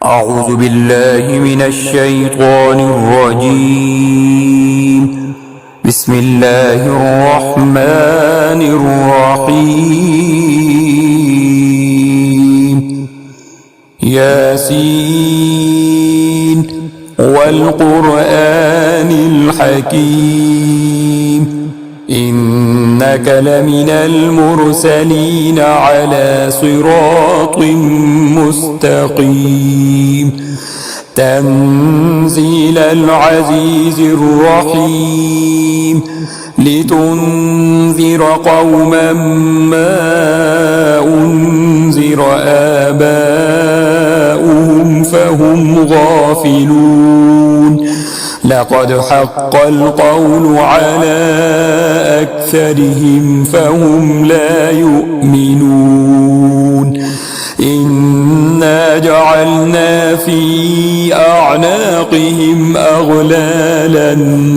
أعوذ بالله من الشيطان الرجيم. بسم الله الرحمن الرحيم. ياسين والقرآن الحكيم إنك لمن المرسلين على صراط مستقيم تنزيل العزيز الرحيم لتنذر قوما ما أنذر آباؤهم فهم غافلون لقد حق القول على أكثرهم فهم لا يؤمنون إنا جعلنا في أعناقهم أغلالا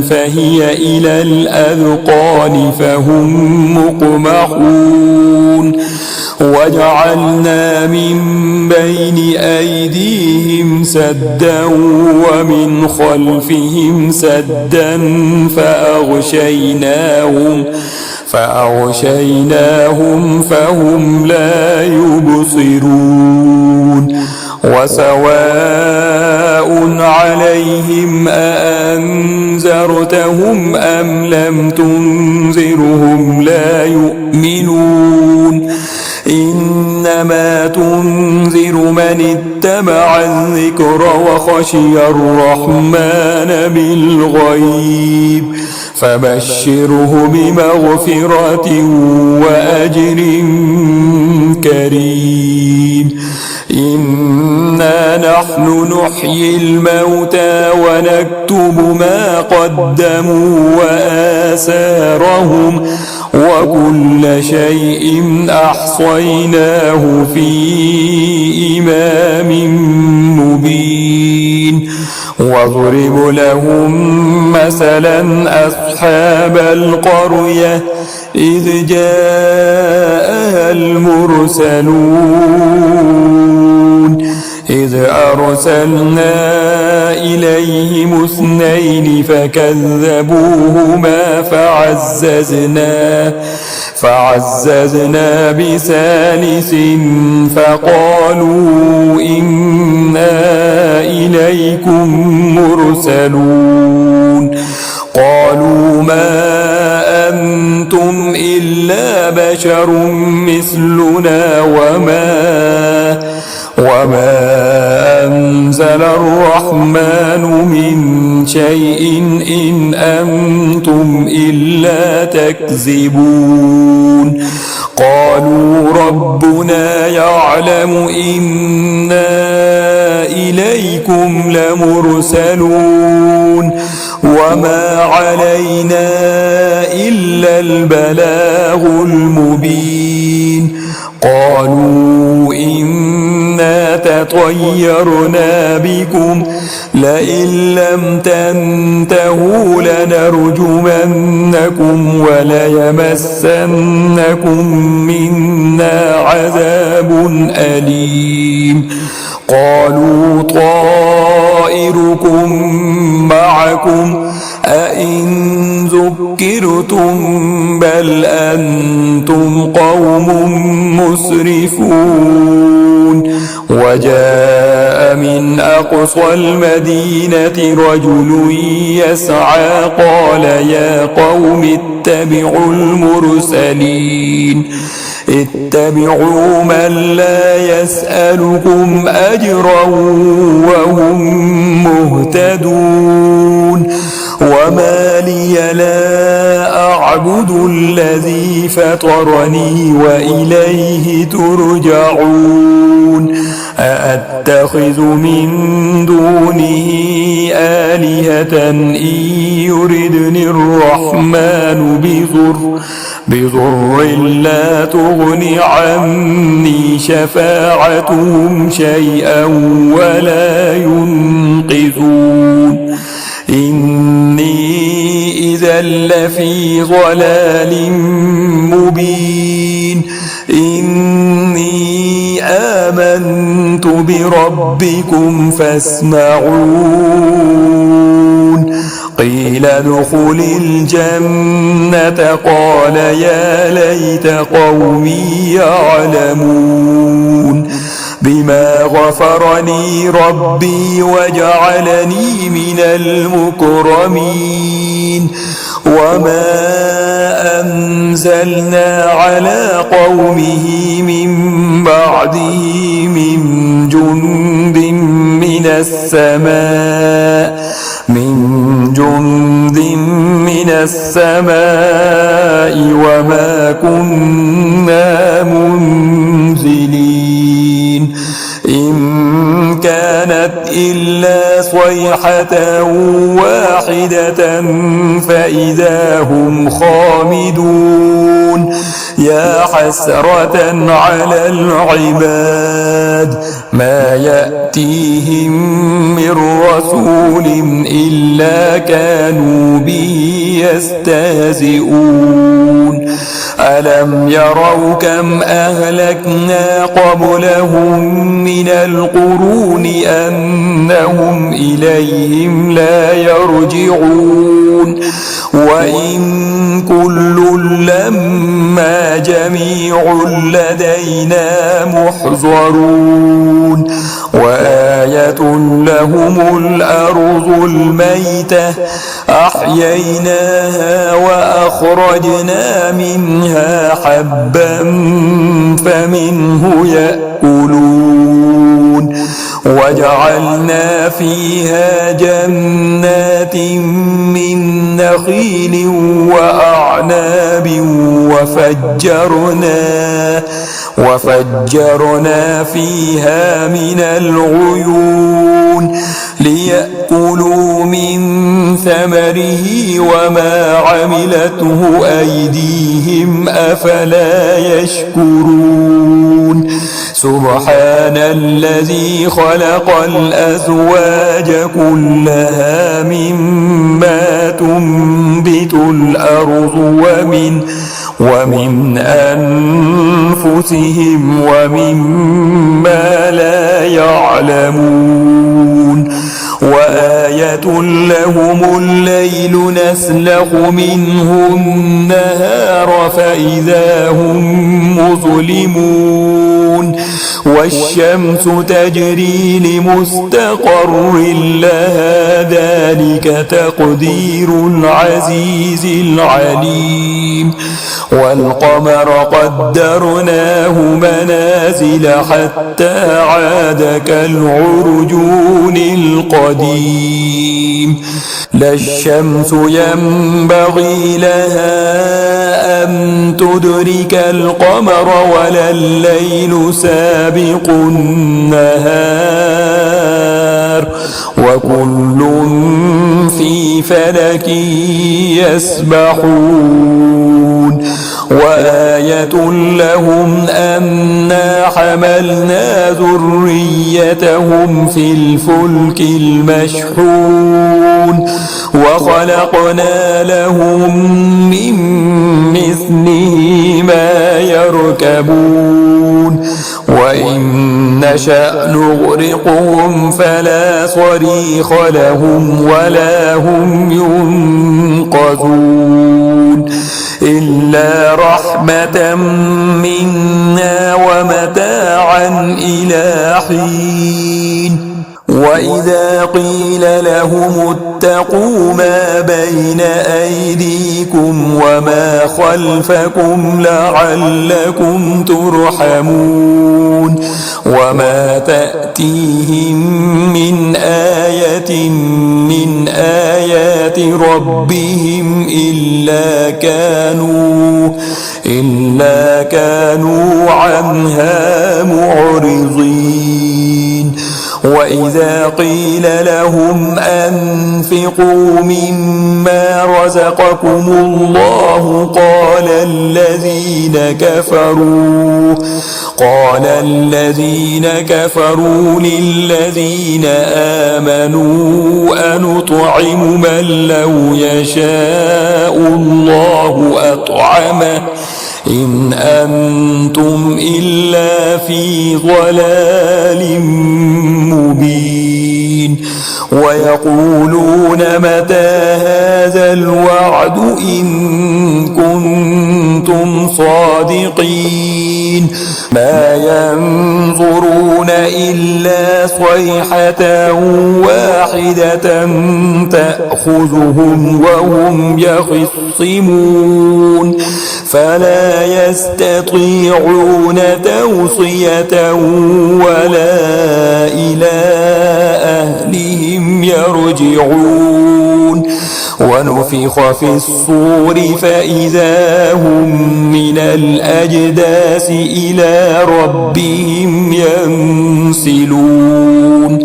فهي إلى الأذقان فهم مقمحون وجعلنا من بين أيديهم سدا ومن خلفهم سدا فأغشيناهم فهم لا يبصرون وسواء عليهم أأنذرتهم أم لم تنذرهم لا يؤمنون إنما تنذر من اتبع الذكر وخشي الرحمن بالغيب فبشره بمغفرة وأجر كريم إنا نحن نحيي الموتى ونكتب ما قدموا وآثارهم وكل شيء أحصيناه في إمام مبين واضرب لهم مثلا أصحاب القرية إذ جاءها المرسلون إذ أرسلنا إليهم 2 فكذبوهما فعززنا بثالث فقالوا إنا إليكم مرسلون قالوا ما أنتم إلا بشر مثلنا وما أنزل الرحمن من شيء إن أنتم إلا تكذبون قالوا ربنا يعلم إنا إليكم لمرسلون وما علينا إلا البلاغ المبين قالوا إنا تطيرنا بكم لئن لم تنتهوا لنرجمنكم وليمسنكم منا عذاب أليم قالوا طائركم معكم أئن ذكرتم بل أنتم قوم مسرفون وجاء من أقصى المدينة رجل يسعى قال يا قوم اتبعوا المرسلين اتبعوا من لا يسألكم أجرا وهم مهتدون وما لي لا أعبد الذي فطرني وإليه ترجعون أأتخذ من دونه آلهة إن يردني الرحمن بضر لا تغن عني شفاعتهم شيئا ولا ينقذون إني إذا لفي ضلال مبين إني آمنت آمنت بربكم فاسمعون قيل ادخل الجنة قال يا ليت قومي يعلمون بما غفرني ربي وجعلني من المكرمين وما أنزلنا على قومه من بعده من جند من السماء وما كنا منزلين إن كانت إلا صيحة واحدة فإذا هم خامدون يا حسرة على العباد ما يأتيهم من رسول إلا كانوا به يستهزئون ألم يروا كم أهلكنا قبلهم من القرون أنهم إليهم لا يرجعون وإن كل لما جميع لدينا محضرون وآية لهم الأرض الميتة أحييناها وأخرجنا منها حبا فمنه يأكلون وجعلنا فيها جنات من نخيل وأعناب وفجرنا فيها من العيون ليأكلوا من ثمره وما عملته أيديهم أفلا يشكرون سبحان الذي خلق الأزواج كلها مما تنبت الأرض ومن أنفسهم ومما لا يعلمون وآية لهم الليل نسلخ منه النهار فإذا هم مظلمون والشمس تجري لمستقر لها ذلك تقدير العزيز العليم والقمر قدرناه منازل حتى عاد كالعرجون القديم لا الشمس ينبغي لها أن تدرك القمر ولا الليل سابق النهار وكل في فلك يسبحون وآية لهم أنا حملنا ذريتهم في الفلك المشحون وخلقنا لهم من مثله ما يركبون وإن نشأ نغرقهم فلا صريخ لهم ولا هم ينقذون إلا رحمة منا ومتاعا إلى حين وإذا قيل لهم اتقوا ما بين أيديكم وما خلفكم لعلكم ترحمون وما تأتيهم من آية من آيات ربهم إلا كانوا عنها معرضين وإذا قيل لهم أنفقوا مما رزقكم الله قال الذين كفروا للذين آمنوا أنطعم من لو يشاء الله أطعمه إن أنتم إلا في ضلال مبين ويقولون متى هذا الوعد إن كنتم صادقين ما ينظرون إلا صيحة واحدة تأخذهم وهم يخصمون فلا يستطيعون توصية ولا إلى أهلهم يرجعون ونفخ في الصور فإذا هم من الأجداث إلى ربهم ينسلون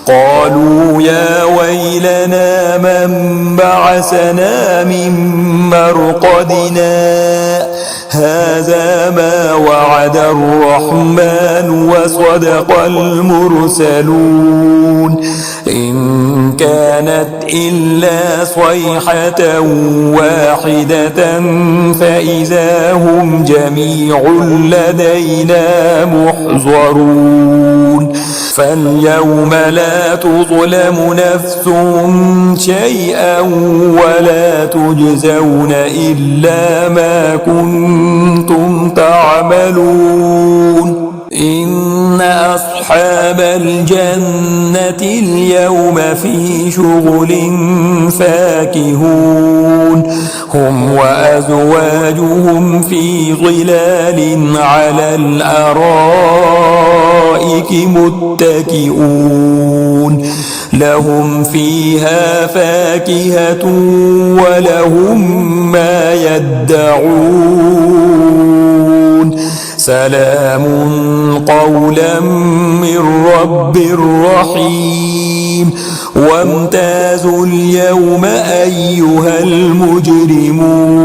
قالوا يا ويلنا من بعثنا من مرقدنا هذا ما وعد الرحمن وصدق المرسلون إن كانت إلا صيحة واحدة فإذا هم جميع لدينا محضرون فاليوم لا تظلم نفس شيئا ولا تجزون إلا ما كنتم تعملون إن أصحاب الجنة اليوم في شغل فاكهون هم وأزواجهم في ظلال على الأرائك متكئون لهم فيها فاكهة ولهم ما يدعون سلام قولا من رب رحيم وامتازوا اليوم أيها المجرمون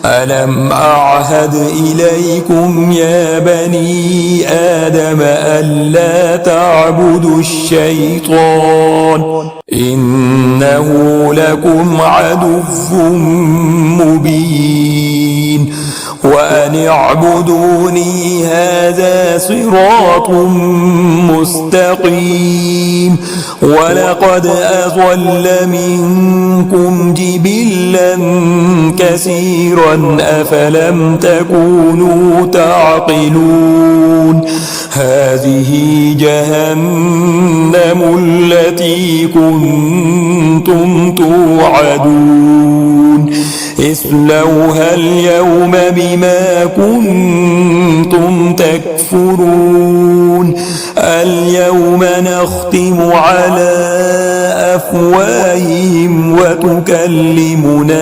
ألم أعهد إليكم يا بني آدم ألا تعبدوا الشيطان إنه لكم عدو مبين وأن اعبدوني هذا صراط مستقيم ولقد أضل منكم جبلا كثيرا أفلم تكونوا تعقلون هذه جهنم التي كنتم توعدون اصلوها اليوم بما كنتم تكفرون اليوم نختم على أفواههم وتكلمنا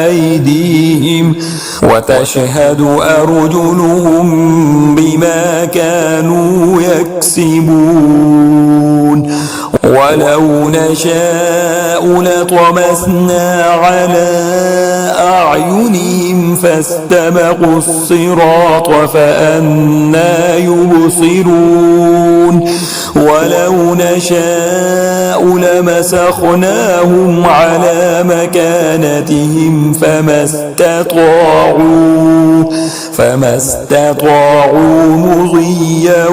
أيديهم وتشهد أرجلهم بما كانوا يكسبون ولو نشاء لطمسنا على أعينهم فاستبقوا الصراط فأنى يبصرون ولو نشاء لمسخناهم على مكانتهم فما استطاعوا مضيا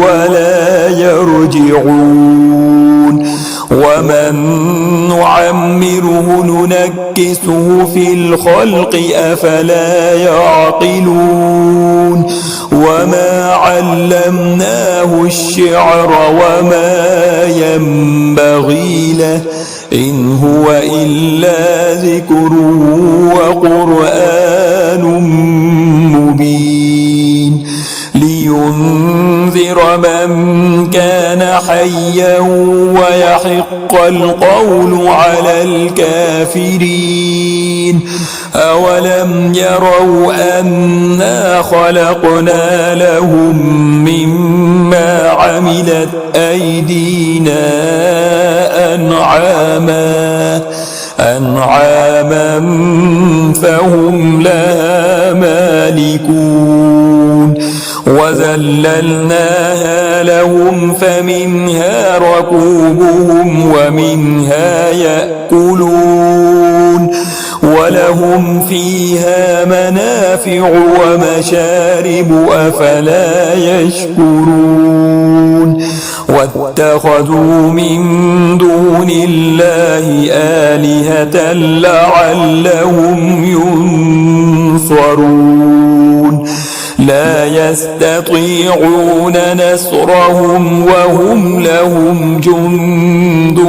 ولا يرجعون ومن نعمره ننكسه في الخلق أفلا يعقلون وما علمناه الشعر وما ينبغي له إن هو إلا ذكر وقرآن مبين لينذر من كان حيا ويحق القول على الكافرين أولم يروا أنا خلقنا لهم مما عملت أيدينا أنعاما أنعاما فهم لها مالكون وذللناها لهم فمنها ركوبهم ومنها يأكلون ولهم فيها منافع ومشارب أفلا يشكرون واتخذوا من دون الله آلهة لعلهم ينصرون لا يستطيعون نصرهم وهم لهم جند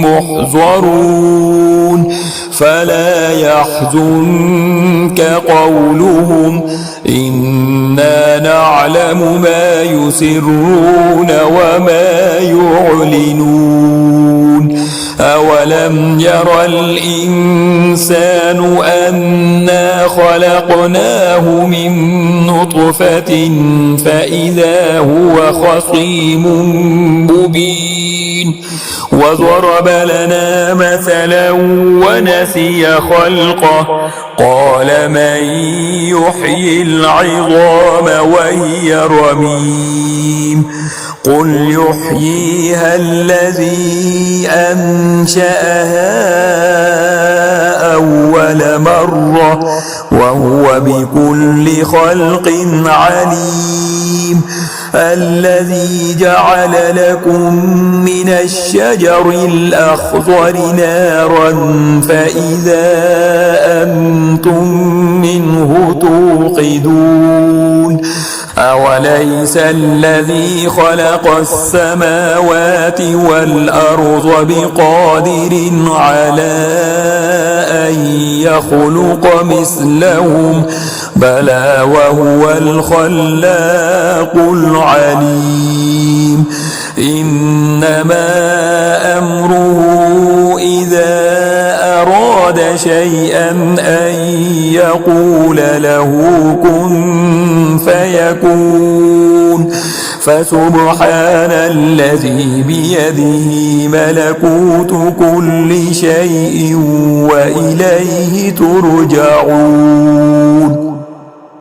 محضرون فلا يحزنك قولهم إنا نعلم ما يسرون وما يعلنون أولم ير الإنسان أنا خلقناه من نطفة فإذا هو خصيم مبين وضرب لنا مثلا ونسي خلقه قال من يحيي العظام وهي رميم قل يحييها الذي أنشأها أول مرة وهو بكل خلق عليم الذي جعل لكم من الشجر الأخضر نارا فإذا أنتم منه توقدون أوليس الذي خلق السماوات والأرض بقادر على أن يخلق مثلهم بلى وهو الخلاق العليم إنما أمره إذا أراد شيئا أن يقول له كن فيكون فسبحان الذي بيده ملكوت كل شيء وإليه ترجعون.